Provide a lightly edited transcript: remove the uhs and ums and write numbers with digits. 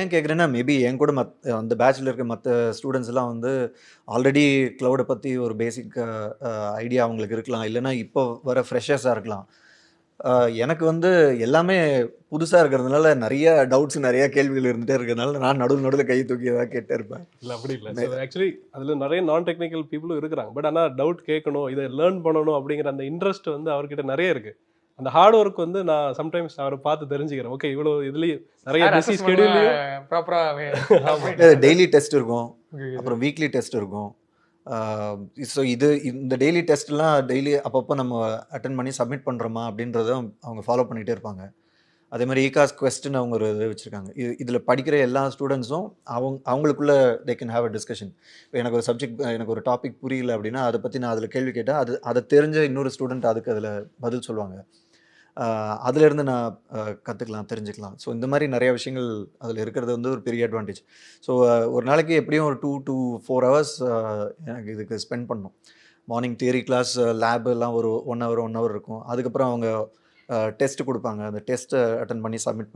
ஏன் கேட்குறேன்னா, மேபி என் கூட அந்த பேட்ச்ல இருக்க மத்த ஸ்டூடண்ட்ஸ்லாம் வந்து ஆல்ரெடி கிளவுட பத்தி ஒரு பேசிக் ஐடியா அவங்களுக்கு இருக்கலாம். இல்லன்னா இப்போ வர ஃப்ரெஷர்ஸா இருக்கலாம். அ எனக்கு வந்து எல்லாமே புதுசா இருக்கிறதுனால நெறைய டவுட்ஸ், நெறைய கேள்விகள் இருந்துட்டே இருக்கிறதுனால, நான் நடுவுல கை தூக்கி ஏதாவது கேட்டே இருப்பேன். இல்ல அப்படி இல்ல. மே ஸோ ஆக்சுவலி அதில நெறைய நான் டெக்னிக்கல் பீப்பிளும் இருக்கிறாங்க. பட் ஆனா டவுட் கேட்கணும், இத லேர்ன் பண்ணணும் அப்படிங்கிற அந்த இன்ட்ரெஸ்ட் வந்து அவர்கிட்ட நெறைய இருக்கு. அந்த ஹார்ட் ஒர்க் வந்து நான் சம்டைம்ஸ் அவர பார்த்து தெரிஞ்சுக்கிறேன். ஓகே இவ்வளோ இதுலயும் நெறைய சார் பிஸி அசஸ் ஸ்கெட்யூல்லயும் ப்ராப்பரா ஆமா. டெய்லி டெஸ்ட் இருக்கும். Okay sir. அப்புறம் வீக்லி டெஸ்ட் இருக்கும். ஸோ இந்த டெய்லி டெஸ்ட்லாம் டெய்லி அப்பப்போ நம்ம அட்டெண்ட் பண்ணி சப்மிட் பண்ணுறோமா அப்படின்றத அவங்க ஃபாலோ பண்ணிகிட்டே இருப்பாங்க. அதே மாதிரி ஈகாஸ் குவெஸ்ட்னு அவங்க ஒரு இது வச்சுருக்காங்க. இதில் படிக்கிற எல்லா ஸ்டூடெண்ட்ஸும் அவங்களுக்குள்ள they can have a discussion. இப்போ எனக்கு ஒரு சப்ஜெக்ட், எனக்கு ஒரு டாபிக் புரியல அப்படின்னா, அதை பற்றி நான் அதில் கேள்வி கேட்டால் அதை தெரிஞ்ச இன்னொரு ஸ்டூடெண்ட் அதுக்கு அதில் பதில் சொல்லுவாங்க. அதிலேருந்து நான் கற்றுக்கலாம், தெரிஞ்சுக்கலாம். ஸோ இந்த மாதிரி நிறைய விஷயங்கள் அதில் இருக்கிறது வந்து ஒரு பெரிய அட்வான்டேஜ். ஸோ ஒரு நாளைக்கு எப்படியும் ஒரு 2 to 4 ஹவர்ஸ் எனக்கு இதுக்கு ஸ்பெண்ட் பண்ணணும். மார்னிங் தியரி கிளாஸ், லேப் எல்லாம் ஒரு 1 ஹவர் இருக்கும். அதுக்கப்புறம் அவங்க டெஸ்ட் குடுப்பாங்க. அந்த டெஸ்ட்ட அட்டெண்ட் பண்ணி சப்மிட்